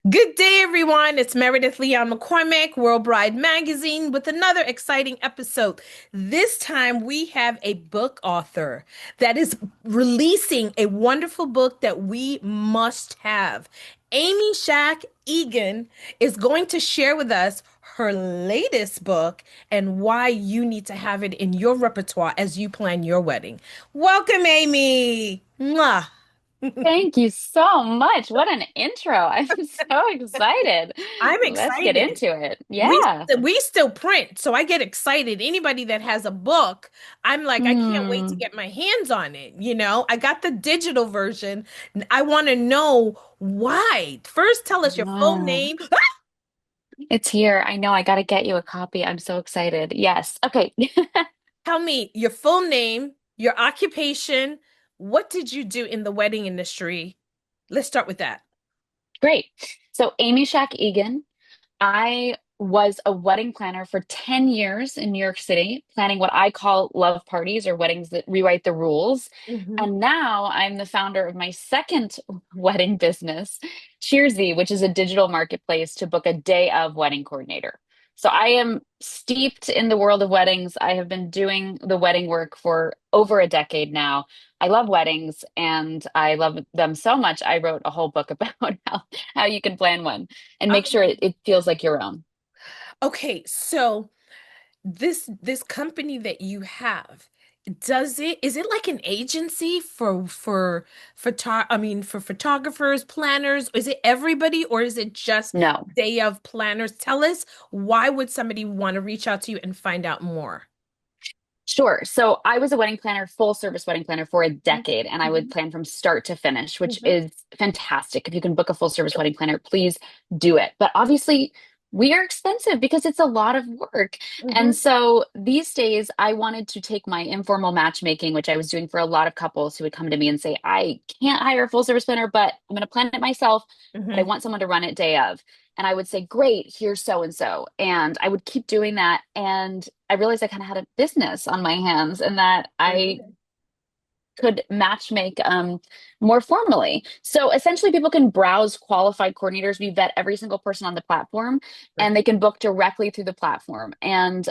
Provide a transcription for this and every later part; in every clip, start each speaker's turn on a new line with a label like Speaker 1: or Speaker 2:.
Speaker 1: Good day, everyone. It's Meredith Leon McCormick, World Bride Magazine, with another exciting episode. This time, we have a book author that is releasing a wonderful book that we must have. Amy Shack Egan is going to share with us her latest book and why you need to have it in your repertoire as you plan your wedding. Welcome, Amy. Mwah.
Speaker 2: Thank you so much. What an intro. I'm so excited.
Speaker 1: I'm
Speaker 2: Let's get
Speaker 1: excited.
Speaker 2: into it.
Speaker 1: We
Speaker 2: Yeah.
Speaker 1: we still print, so I get excited. Anybody that has a book, I'm like, I can't wait to
Speaker 2: Hmm.
Speaker 1: get my hands on it. I got the digital version. I want to know why. First, tell us your full
Speaker 2: No,
Speaker 1: name.
Speaker 2: it's here. I know. I got to get you a copy. I'm so excited. Yes. Okay.
Speaker 1: Tell me your full name, your occupation. What did you do in the wedding industry? Let's start with that.
Speaker 2: Great. So, Amy Shack Egan. I was a wedding planner for 10 years in New York City, planning what I call love parties or weddings that rewrite the rules.
Speaker 1: Hmm.
Speaker 2: And now I'm the founder of my second wedding business, Cheersy, which is a digital marketplace to book a day of wedding coordinator. So I am steeped in the world of weddings. I have been doing the wedding work for over a decade now. I love weddings and I love them so much. I wrote a whole book about how you can plan one and make sure it feels like your own.
Speaker 1: Okay, so this company that you have, is it like an agency for photographers, planners? Is it everybody or is it just
Speaker 2: No,
Speaker 1: day of planners? Tell us, why would somebody want to reach out to you and find out more?
Speaker 2: sure. So I was a wedding planner, full service wedding planner for a decade, and I would
Speaker 1: Mhm,
Speaker 2: plan from start to finish, which
Speaker 1: mhm,
Speaker 2: is fantastic. If you can book a full service wedding planner, please do it. But obviously, we are expensive because it's a lot of work. And
Speaker 1: mhm,
Speaker 2: so these days, I wanted to take my informal matchmaking, which I was doing for a lot of couples who would come to me and say, I can't hire a full service planner, but I'm going to plan it myself, but I
Speaker 1: mhm,
Speaker 2: want someone to run it day of. And I would say, great, here's so and so. And I would keep doing that. And I realized I kind of had a business on my hands and that I
Speaker 1: mhm.
Speaker 2: could match make more formally. So essentially, people can browse qualified coordinators. We vet every single person on the platform and
Speaker 1: Right.
Speaker 2: they can book directly through the platform. And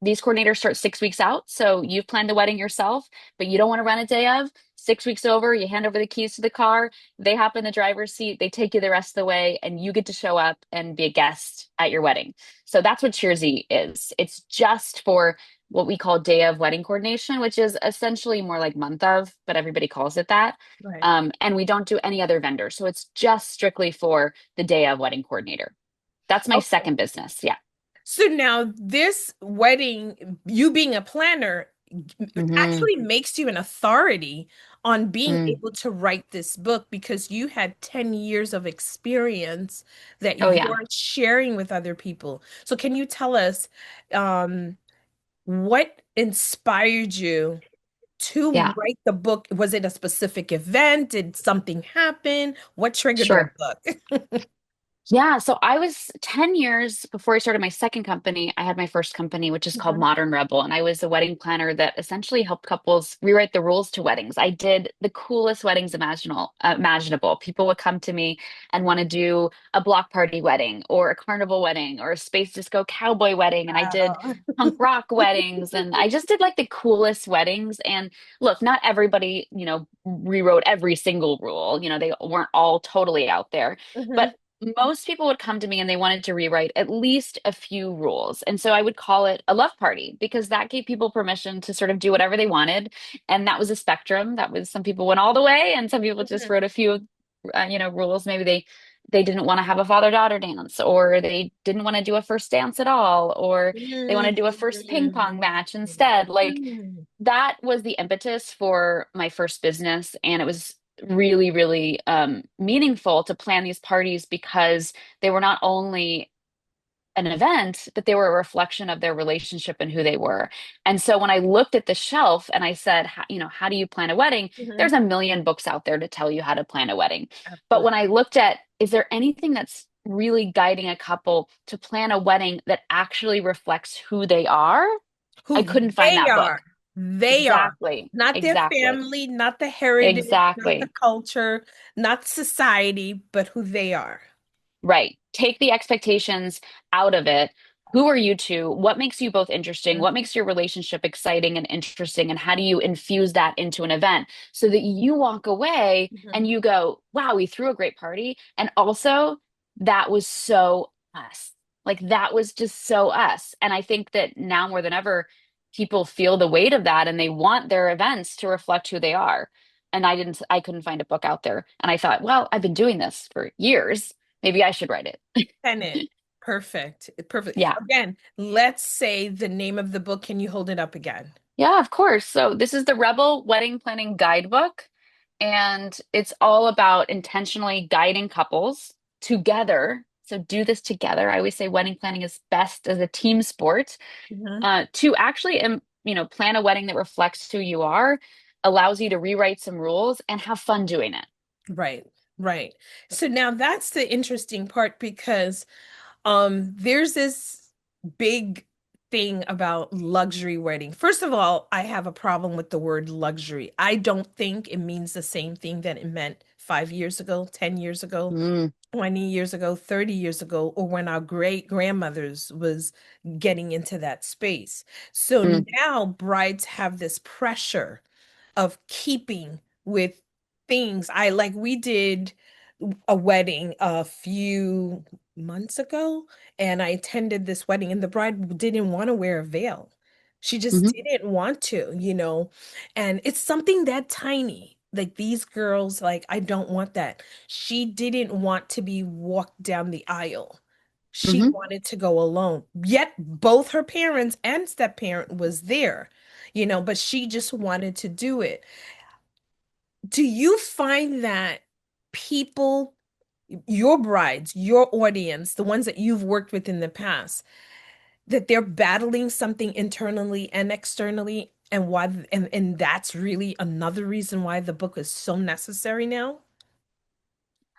Speaker 2: these coordinators start 6 weeks out. So you've planned the wedding yourself, but you don't want to run a day of. 6 weeks over, you hand over the keys to the car. They hop in the driver's seat. They take you the rest of the way, and you get to show up and be a guest at your wedding. So that's what Cheersy is. It's just for what we call day of wedding coordination, which is essentially more like month of, but everybody calls it that.
Speaker 1: Right.
Speaker 2: And we don't do any other vendors. So it's just strictly for the day of wedding coordinator. That's my
Speaker 1: Okay.
Speaker 2: second business. Yeah.
Speaker 1: So now this wedding, you being a planner,
Speaker 2: Hmm.
Speaker 1: actually makes you an authority on being
Speaker 2: Mm.
Speaker 1: able to write this book because you had 10 years of experience that
Speaker 2: Oh, yeah.
Speaker 1: you're sharing with other people. So can you tell us um, what inspired you to
Speaker 2: Yeah.
Speaker 1: write the book? Was it a specific event? Did something happen? What triggered the
Speaker 2: Sure.
Speaker 1: book?
Speaker 2: Yeah, so I was 10 years before I started my second company. I had my first company, which is called
Speaker 1: Mhm.
Speaker 2: Modern Rebel, and I was a wedding planner that essentially helped couples rewrite the rules to weddings. I did the coolest weddings imaginable. People would come to me and want to do a block party wedding or a carnival wedding or a space disco cowboy wedding, and I did
Speaker 1: Wow.
Speaker 2: punk rock weddings, and I just did like the coolest weddings. And look, not everybody, rewrote every single rule. They weren't all totally out there, but
Speaker 1: Mhm.
Speaker 2: most people would come to me and they wanted to rewrite at least a few rules. And so I would call it a love party because that gave people permission to sort of do whatever they wanted. And that was a spectrum. That was some people went all the way and some people just
Speaker 1: Mhm.
Speaker 2: wrote a few, rules. Maybe they didn't want to have a father-daughter dance or they didn't want to do a first dance at all or they want to do a first ping pong match instead. Like
Speaker 1: Mm.
Speaker 2: that was the impetus for my first business. And it was really, really meaningful to plan these parties because they were not only an event, but they were a reflection of their relationship and who they were. And so when I looked at the shelf and I said, how do you plan a wedding? There's
Speaker 1: Mhm.
Speaker 2: a million books out there to tell you how to plan a wedding. But when
Speaker 1: Absolutely.
Speaker 2: I looked at, is there anything that's really guiding a couple to plan a wedding that actually reflects who they are? I
Speaker 1: Who
Speaker 2: couldn't find
Speaker 1: they
Speaker 2: that
Speaker 1: are.
Speaker 2: book.
Speaker 1: They are.
Speaker 2: Exactly.
Speaker 1: Not their
Speaker 2: Exactly.
Speaker 1: family, not the heritage, not the
Speaker 2: Exactly.
Speaker 1: culture, not society, but who they are.
Speaker 2: Right. Take the expectations out of it. Who are you two? What makes you both interesting? What makes your relationship exciting and interesting? And how do you infuse that into an event so that you walk away
Speaker 1: Mhm.
Speaker 2: and you go, wow, we threw a great party. And also, that was so us. Like, that was just so us. And I think that now more than ever, people feel the weight of that and they want their events to reflect who they are. And I couldn't find a book out there. And I thought, well, I've been doing this for years. Maybe I should write it.
Speaker 1: Tenet. Perfect. Perfect.
Speaker 2: Yeah.
Speaker 1: Again, let's say the name of the book. Can you hold it up again?
Speaker 2: Yeah, of course. So this is the Rebel Wedding Planning Guidebook, and it's all about intentionally guiding couples together. So do this together. I always say wedding planning is best as a team sport.
Speaker 1: Mhm.
Speaker 2: To actually, plan a wedding that reflects who you are, allows you to rewrite some rules and have fun doing it.
Speaker 1: Right, right. So now that's the interesting part because there's this big thing about luxury wedding. First of all, I have a problem with the word luxury. I don't think it means the same thing that it meant 5 years ago, 10 years ago,
Speaker 2: Mm,
Speaker 1: 20 years ago, 30 years ago, or when our great grandmothers was getting into that space. So
Speaker 2: mm,
Speaker 1: now brides have this pressure of keeping with things. I like we did a wedding a few months ago, and I attended this wedding, and the bride didn't want to wear a veil. She just
Speaker 2: mhm,
Speaker 1: didn't want to. And it's something that tiny. Like these girls, like, I don't want that. She didn't want to be walked down the aisle. She
Speaker 2: mhm.
Speaker 1: wanted to go alone. Yet both her parents and step parent was there, but she just wanted to do it. Do you find that people, your brides, your audience, the ones that you've worked with in the past, that they're battling something internally and externally, and and that's really another reason why the book is so necessary now?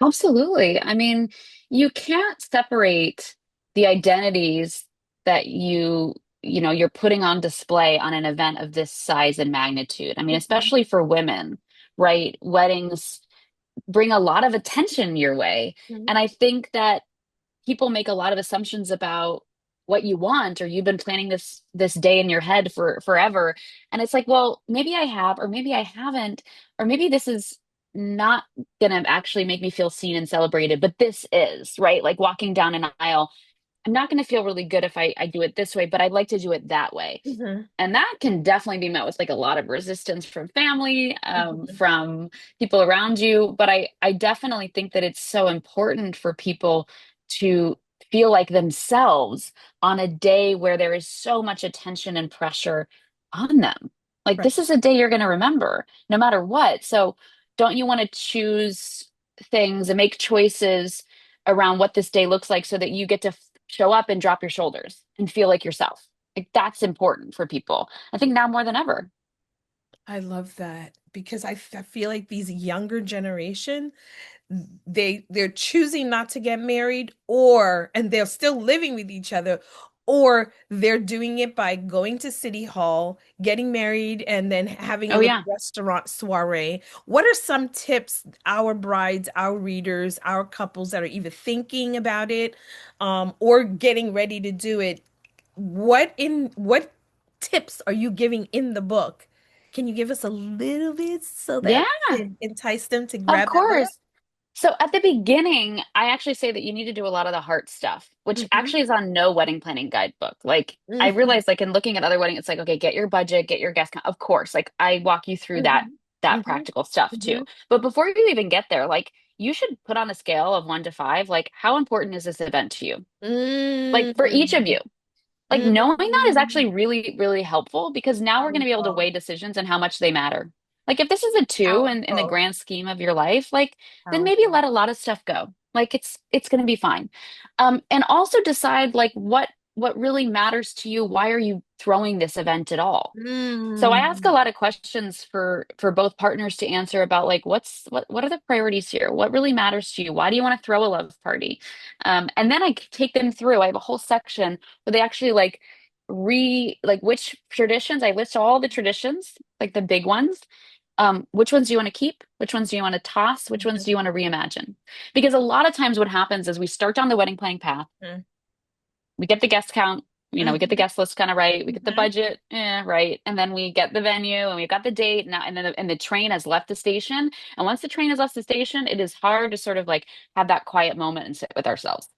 Speaker 2: Absolutely. I mean, you can't separate the identities that you're putting on display on an event of this size and magnitude. I mean,
Speaker 1: Mhm.
Speaker 2: especially for women, right? Weddings bring a lot of attention your way.
Speaker 1: Mhm.
Speaker 2: And I think that people make a lot of assumptions about what you want, or you've been planning this day in your head for forever, and it's like, well, maybe I have, or maybe I haven't, or maybe this is not gonna actually make me feel seen and celebrated, but this is right, like walking down an aisle. I'm not going to feel really good if I do it this way, but I'd like to do it that way.
Speaker 1: Mhm.
Speaker 2: And that can definitely be met with like a lot of resistance from family,
Speaker 1: Mhm.
Speaker 2: from people around you. But I definitely think that it's so important for people to feel like themselves on a day where there is so much attention and pressure on them. Like,
Speaker 1: Right.
Speaker 2: this is a day you're going to remember no matter what. So don't you want to choose things and make choices around what this day looks like so that you get to show up and drop your shoulders and feel like yourself? Like, that's important for people. I think now more than ever.
Speaker 1: I love that because I feel like these younger generation, they're choosing not to get married, and they're still living with each other, or they're doing it by going to city hall, getting married, and then having a
Speaker 2: Oh
Speaker 1: little
Speaker 2: yeah.
Speaker 1: restaurant soiree. What are some tips our brides, our readers, our couples that are either thinking about it or getting ready to do it, what tips are you giving in the book? Can you give us a little bit so
Speaker 2: Yeah,
Speaker 1: that we can entice them to
Speaker 2: of
Speaker 1: grab that book?
Speaker 2: course. So at the beginning, I actually say that you need to do a lot of the heart stuff, which
Speaker 1: Hmm.
Speaker 2: actually is on no wedding planning guidebook. Like, I
Speaker 1: Hmm.
Speaker 2: realized, like, in looking at other weddings, it's like, okay, get your budget, get your guest count. Of course, like, I walk you through that
Speaker 1: Hmm.
Speaker 2: that
Speaker 1: Hmm.
Speaker 2: practical stuff too.
Speaker 1: Hmm.
Speaker 2: But before you even get there, like, you should put on a scale of 1 to 5, like, how important is this event to you? Like, for each of
Speaker 1: Mm.
Speaker 2: you. Like, knowing that is actually
Speaker 1: Mm.
Speaker 2: really, really helpful because now we're going to be able to
Speaker 1: Powerful.
Speaker 2: weigh decisions and how much they matter. Like, if this is a two in the
Speaker 1: Powerful.
Speaker 2: grand scheme of your life, like, then maybe
Speaker 1: Powerful.
Speaker 2: let a lot of stuff go. Like, it's going to be fine. And also decide like what really matters to you. Why are you throwing this event at all? So I ask a
Speaker 1: Mm.
Speaker 2: lot of questions for both partners to answer about like what are the priorities here? What really matters to you? Why do you want to throw a love party? And then I take them through. I have a whole section where they actually like which traditions. I list all the traditions, like the big ones, Which ones do you want to keep? Which ones do you want to toss? Which ones do you want to reimagine? Because a lot of times what happens is we start down the wedding planning path,
Speaker 1: Mhm.
Speaker 2: we get the guest count, we get the
Speaker 1: Mhm.
Speaker 2: guest list kind of right, we get the
Speaker 1: Mhm.
Speaker 2: budget, right, and then we get the venue and we've got the date now, and then the train has left the station. And once the train has left the station, it is hard to sort of like have that quiet moment and sit with ourselves.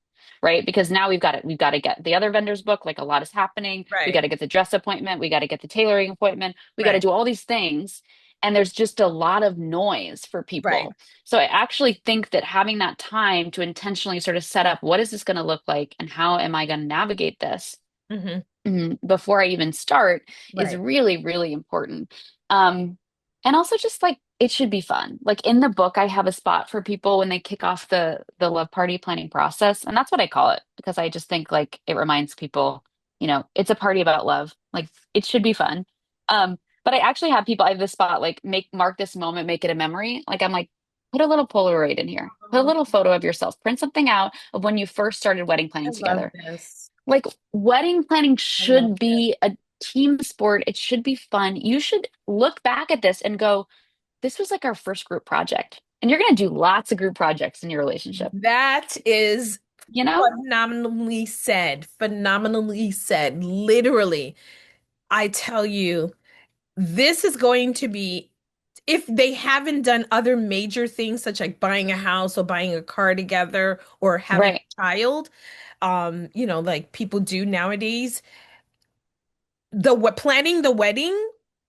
Speaker 2: Right. Because now we've got to get the other vendors booked. Like a lot is happening. We got
Speaker 1: Right,
Speaker 2: to get the dress appointment. We got to get the tailoring appointment. We got to
Speaker 1: right,
Speaker 2: do all these things. And there's just a lot of noise for
Speaker 1: right.
Speaker 2: people. So I actually think that having that time to intentionally sort of set up what is this going to look like and how am I going to navigate this
Speaker 1: Hmm.
Speaker 2: before I even start is
Speaker 1: Right.
Speaker 2: really, really important. Um, and also just like it should be fun. Like in the book, I have a spot for people when they kick off the love party planning process. And that's what I call it because I just think like it reminds people, it's a party about love. Like it should be fun. But I actually have people, I have this spot like mark this moment, make it a memory. Like I'm like, put a little Polaroid in here, put a
Speaker 1: Oh,
Speaker 2: little photo of yourself, print something out of when you first started wedding
Speaker 1: I
Speaker 2: planning
Speaker 1: love
Speaker 2: together.
Speaker 1: this.
Speaker 2: Like wedding planning
Speaker 1: I love
Speaker 2: should
Speaker 1: this.
Speaker 2: be a team sport. It should be fun. You should look back at this and go, this was like our first group project. And you're going to do lots of group projects in your relationship,
Speaker 1: That is
Speaker 2: you know?
Speaker 1: phenomenally said. Phenomenally said. Literally, I tell you, this is going to be, if they haven't done other major things such like buying a house or buying a car together or having
Speaker 2: Right.
Speaker 1: a child, like people do nowadays, the what planning the wedding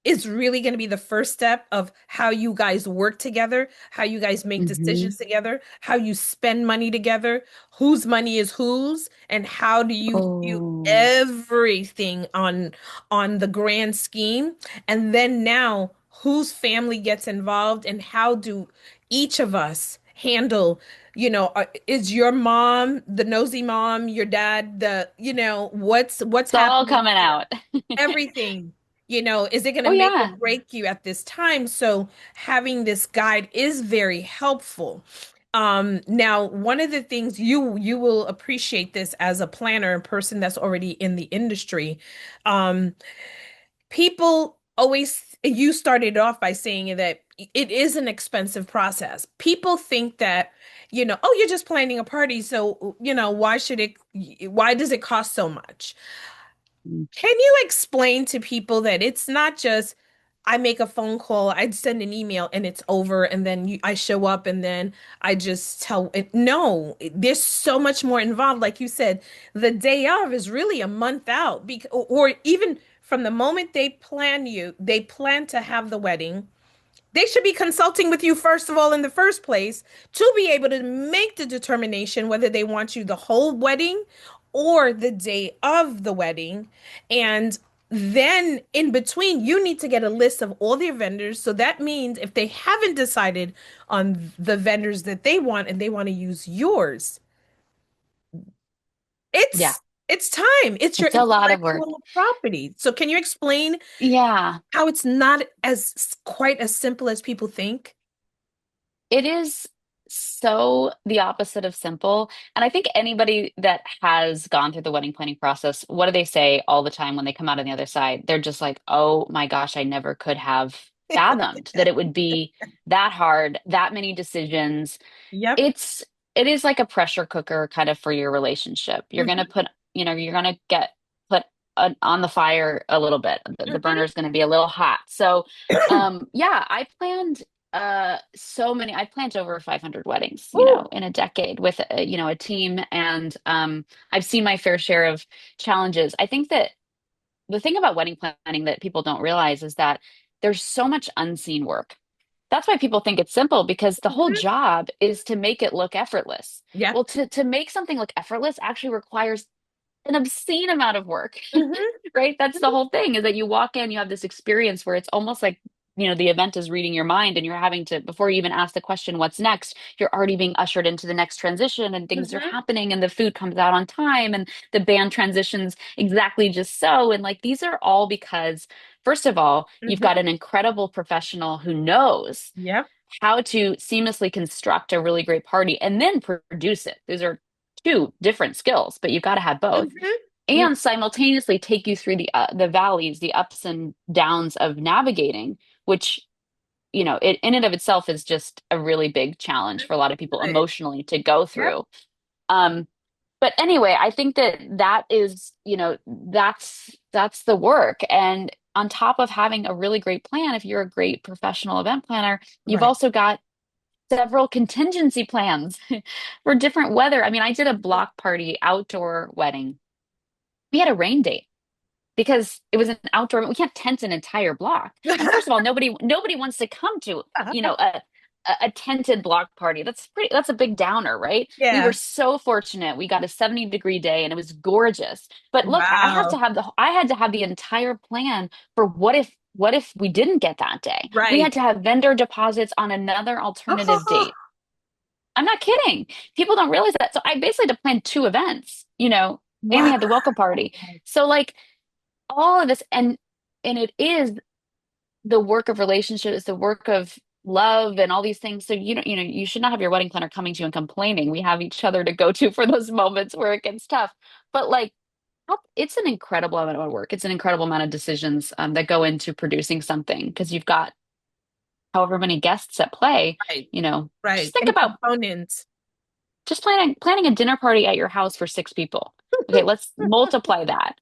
Speaker 1: is really going to be the first step of how you guys work together, how you guys make
Speaker 2: Hmm.
Speaker 1: decisions together, how you spend money together, whose money is whose, and how do you view
Speaker 2: Oh,
Speaker 1: everything on the grand scheme. And then now whose family gets involved and how do each of us handle, is your mom the nosy mom, your dad the, what's
Speaker 2: it's all
Speaker 1: happening
Speaker 2: coming
Speaker 1: here?
Speaker 2: out.
Speaker 1: Everything, is it going to
Speaker 2: Oh,
Speaker 1: make or
Speaker 2: yeah.
Speaker 1: break you at this time? So having this guide is very helpful. Now, one of the things you will appreciate this as a planner and person that's already in the industry. Um, People always, you started off by saying that it is an expensive process. People think that, oh, you're just planning a party, so, why does it cost so much? Can you explain to people that it's not just I make a phone call, I'd send an email and it's over, and then I show up and then I just tell it. No, there's so much more involved. Like you said, the day of is really a month out, or even from the moment they plan to have the wedding. They should be consulting with you first of all in the first place to be able to make the determination whether they want you the whole wedding or the day of the wedding. And then in between, you need to get a list of all their vendors. So that means if they haven't decided on the vendors that they want and they want to use yours,
Speaker 2: Yeah.
Speaker 1: it's time. It's your
Speaker 2: It's a lot of work.
Speaker 1: intellectual property. So can you explain
Speaker 2: Yeah.
Speaker 1: how it's not as quite as simple as people think?
Speaker 2: It is so the opposite of simple. And I think anybody that has gone through the wedding planning process, what do they say all the time when they come out on the other side? They're just like, oh my gosh, I never could have fathomed that it would be that hard, that many decisions.
Speaker 1: Yep.
Speaker 2: It's it is like a pressure cooker kind of for your relationship. You're gonna
Speaker 1: Hmm.
Speaker 2: put, you're gonna get put on the fire a little bit. The burner
Speaker 1: Hmm.
Speaker 2: is gonna be a little hot. So, yeah, I planned over 500 weddings,
Speaker 1: Ooh.
Speaker 2: in a decade with a team, and I've seen my fair share of challenges. I think that the thing about wedding planning that people don't realize is that there's so much unseen work. That's why people think it's simple because the whole
Speaker 1: Mhm.
Speaker 2: job is to make it look effortless.
Speaker 1: Yep.
Speaker 2: Well, to make something look effortless actually requires an obscene amount of work,
Speaker 1: Hmm.
Speaker 2: right? That's the whole thing is that you walk in, you have this experience where it's almost like, the event is reading your mind and you're having to, before you even ask the question, what's next, you're already being ushered into the next transition and things are
Speaker 1: Hmm.
Speaker 2: happening and the food comes out on time and the band transitions exactly just so. And like these are all because, first of all, you've
Speaker 1: Hmm.
Speaker 2: got an incredible professional who knows
Speaker 1: Yep.
Speaker 2: how to seamlessly construct a really great party and then produce it. Those are two different skills, but you've got to have both
Speaker 1: Hmm.
Speaker 2: and simultaneously take you through the valleys, the ups and downs of navigating, which it in and of itself is just a really big challenge for a lot of people
Speaker 1: Good.
Speaker 2: emotionally to go
Speaker 1: Yep.
Speaker 2: through. Um, but anyway, I think that that is, that's the work. And on top of having a really great plan, if you're a great professional event planner, you've
Speaker 1: Right.
Speaker 2: also got several contingency plans for different weather. I mean, I did a block party outdoor wedding. We had a rain date because it was an outdoor. We can't tent an entire block. And first of all, nobody wants to come to, a tented block party. That's a big downer, right? We were
Speaker 1: Yeah.
Speaker 2: so fortunate. We got a 70-degree day and it was gorgeous. But look,
Speaker 1: Wow.
Speaker 2: I had to have the entire plan for what if we didn't get that day. We
Speaker 1: Right.
Speaker 2: had to have vendor deposits on another alternative date. I'm not kidding. People don't realize that. So I basically had to plan two events, and we
Speaker 1: Wow.
Speaker 2: had the welcome party. So like all of this, and it is the work of relationships, the work of love and all these things. So you should not have your wedding planner coming to you and complaining. We have each other to go to for those moments where it gets tough. But like it's an incredible amount of work. It's an incredible amount of decisions that go into producing something because you've got however many guests at play,
Speaker 1: Right.
Speaker 2: just
Speaker 1: Right.
Speaker 2: think
Speaker 1: And
Speaker 2: about
Speaker 1: components.
Speaker 2: just planning a dinner party at your house for six people. Okay, let's multiply that,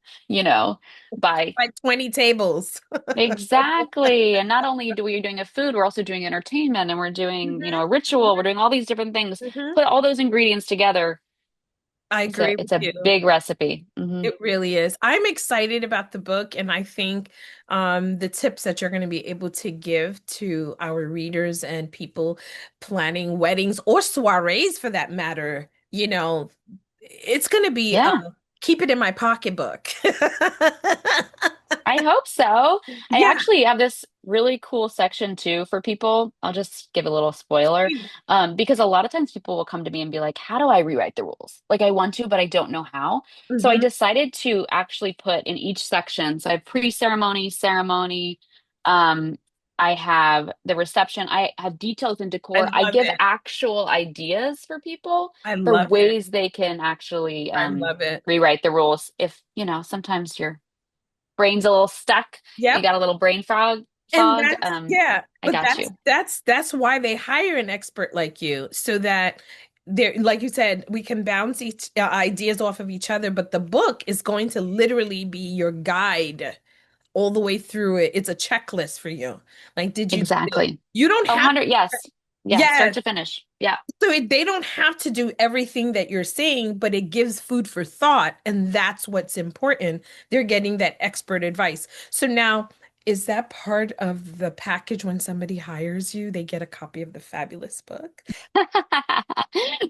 Speaker 2: by
Speaker 1: Like 20 tables.
Speaker 2: exactly. And not only do we doing a food, we're also doing entertainment and we're doing,
Speaker 1: Mhm.
Speaker 2: a ritual. We're doing all these different things.
Speaker 1: Mhm.
Speaker 2: Put all those ingredients together.
Speaker 1: I
Speaker 2: It's
Speaker 1: agree
Speaker 2: a
Speaker 1: with
Speaker 2: it's a
Speaker 1: you.
Speaker 2: big recipe.
Speaker 1: It really is. I'm excited about the book, and I think the tips that you're going to be able to give to our readers and people planning weddings or soirees for that matter, it's going to be
Speaker 2: Yeah.
Speaker 1: keep it in my pocketbook.
Speaker 2: I hope so. I
Speaker 1: Yeah.
Speaker 2: actually have this really cool section too for people. I'll just give a little spoiler. Because a lot of times people will come to me and be like, how do I rewrite the rules? Like I want to, but I don't know how. So I
Speaker 1: Hmm.
Speaker 2: decided to actually put in each section. So I have pre-ceremony, ceremony, um, I have the reception, I have details and
Speaker 1: I
Speaker 2: decor. I
Speaker 1: love
Speaker 2: give
Speaker 1: it.
Speaker 2: actual ideas for people
Speaker 1: I
Speaker 2: for
Speaker 1: love it.
Speaker 2: ways they can actually
Speaker 1: I love it.
Speaker 2: rewrite the rules. If, sometimes you're brain's a little stuck, you
Speaker 1: Yep.
Speaker 2: got a little brain
Speaker 1: And
Speaker 2: fog,
Speaker 1: yeah,
Speaker 2: I
Speaker 1: but
Speaker 2: got you.
Speaker 1: that's why they hire an expert like you, so that they're like you said, we can bounce each ideas off of each other, but the book is going to literally be your guide all the way through it. It's a checklist for you. Like, did you do this?
Speaker 2: Exactly.
Speaker 1: You don't
Speaker 2: A
Speaker 1: have,
Speaker 2: hundred, yes. Yeah, start
Speaker 1: yes.
Speaker 2: to finish. Yeah.
Speaker 1: So they don't have to do everything that you're saying, but it gives food for thought, and that's what's important. They're getting that expert advice. So now, is that part of the package when somebody hires you, they get a copy of the fabulous book?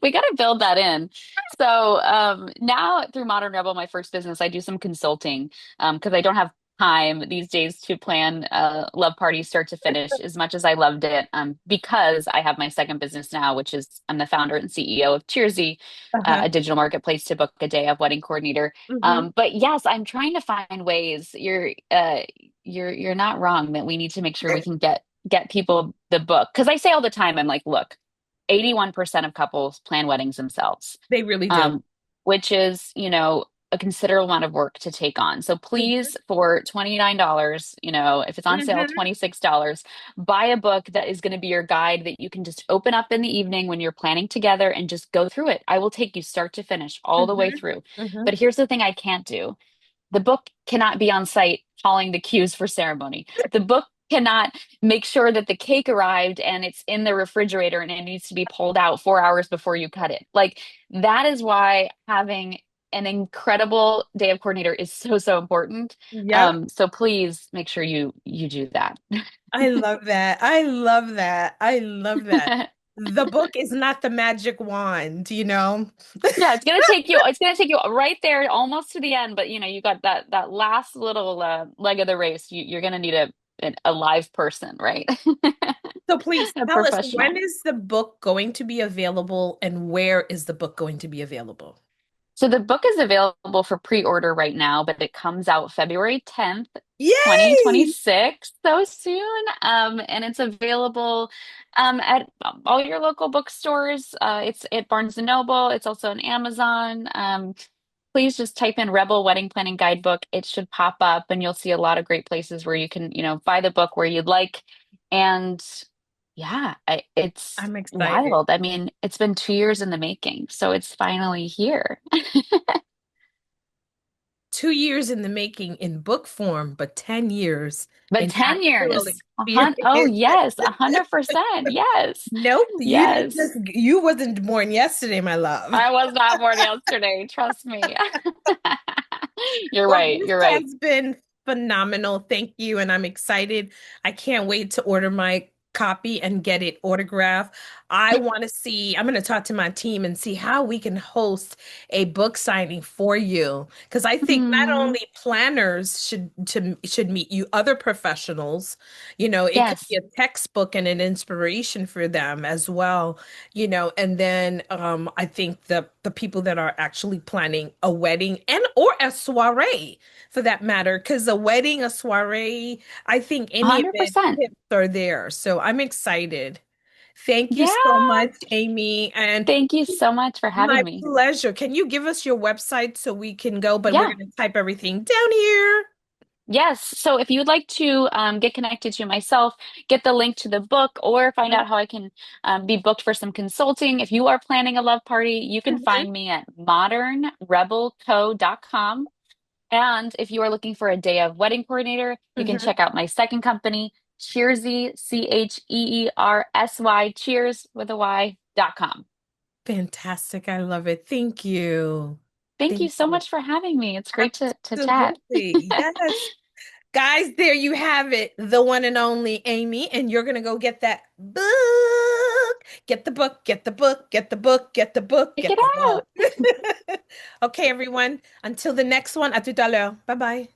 Speaker 2: We got to build that in. So now through Modern Rebel, my first business, I do some consulting because I don't have time these days to plan love parties start to finish as much as I loved it because I have my second business now, which is I'm the founder and CEO of Cheersy,
Speaker 1: Uh-huh.
Speaker 2: a digital marketplace to book a day of wedding coordinator.
Speaker 1: Hmm.
Speaker 2: But yes, I'm trying to find ways. You're not wrong that we need to make sure we can get people the book because I say all the time, I'm like, look. 81% of couples plan weddings themselves,
Speaker 1: They really do.
Speaker 2: um, which is, a considerable amount of work to take on. So
Speaker 1: Hmm.
Speaker 2: please, for $29, if it's on sale,
Speaker 1: Hmm.
Speaker 2: $26, buy a book that is going to be your guide that you can just open up in the evening when you're planning together and just go through it. I will take you start to finish all the way
Speaker 1: Hmm.
Speaker 2: through.
Speaker 1: Hmm.
Speaker 2: But here's the thing I can't do. The book cannot be on site calling the cues for ceremony. The book cannot make sure that the cake arrived and it's in the refrigerator and it needs to be pulled out 4 hours before you cut it. Like that is why having an incredible day of coordinator is so, so important.
Speaker 1: Yep.
Speaker 2: So please make sure you do that.
Speaker 1: I love that. I love that. I love that. The book is not the magic wand, you know?
Speaker 2: Yeah, it's gonna take you right there almost to the end, but you got that last little leg of the race. You're gonna need a live person, right?
Speaker 1: So please
Speaker 2: A
Speaker 1: tell us, when
Speaker 2: professional.
Speaker 1: is the book going to be available and where is the book going to be available?
Speaker 2: So the book is available for pre-order right now, but it comes out February 10th,
Speaker 1: Yay!
Speaker 2: 2026, so soon. And it's available at all your local bookstores. It's at Barnes and Noble. It's also on Amazon. Please just type in Rebel Wedding Planning Guidebook. It should pop up, and you'll see a lot of great places where you can, buy the book where you'd like. And Yeah, it's
Speaker 1: I'm excited.
Speaker 2: wild. I mean, it's been 2 years in the making, so it's finally here.
Speaker 1: 2 years in the making in book form, but 10 years
Speaker 2: But
Speaker 1: in
Speaker 2: 10
Speaker 1: actual
Speaker 2: years, oh
Speaker 1: experience.
Speaker 2: yes, 100%. Yes.
Speaker 1: Nope, you didn't
Speaker 2: Yes.
Speaker 1: just, you wasn't born yesterday, my love.
Speaker 2: I was not born yesterday, trust me. You're
Speaker 1: Well,
Speaker 2: right.
Speaker 1: this
Speaker 2: You're right.
Speaker 1: has been phenomenal. Thank you. And I'm excited. I can't wait to order my copy and get it autographed. I want to see, I'm going to talk to my team and see how we can host a book signing for you. Because I think not
Speaker 2: Hmm.
Speaker 1: only planners should meet you, other professionals, it could be
Speaker 2: Yes,
Speaker 1: a textbook and an inspiration for them as well, and then I think the people that are actually planning a wedding and or a soiree for that matter, because a wedding, a soiree, I think any of it
Speaker 2: 100%.
Speaker 1: tips are there. So I'm excited. Thank you
Speaker 2: Yeah.
Speaker 1: so much, Amy, and
Speaker 2: Thank you so much for
Speaker 1: my
Speaker 2: having me.
Speaker 1: pleasure. Can you give us your website so we can go? But we're
Speaker 2: Yeah.
Speaker 1: going to type everything down here.
Speaker 2: Yes. So if you would like to get connected to myself, get the link to the book, or find out how I can be booked for some consulting, if you are planning a love party, you can
Speaker 1: Mhm,
Speaker 2: find me at modernrebelco.com. And if you are looking for a day of wedding coordinator, you can
Speaker 1: mhm.
Speaker 2: check out my second company, Cheersy, Cheersy, cheers with a Y.com.
Speaker 1: Fantastic. I love it. Thank you.
Speaker 2: Thank you
Speaker 1: Thank
Speaker 2: so
Speaker 1: you.
Speaker 2: much for having me. It's great to chat.
Speaker 1: Absolutely. Yes. Guys, there you have it. The one and only Amy. And you're going to go get that book. Get the book, get the book, get the book, get the book,
Speaker 2: Check
Speaker 1: get
Speaker 2: it
Speaker 1: the
Speaker 2: out.
Speaker 1: book. Okay, everyone. Until the next one, à tout à l'heure. Bye bye.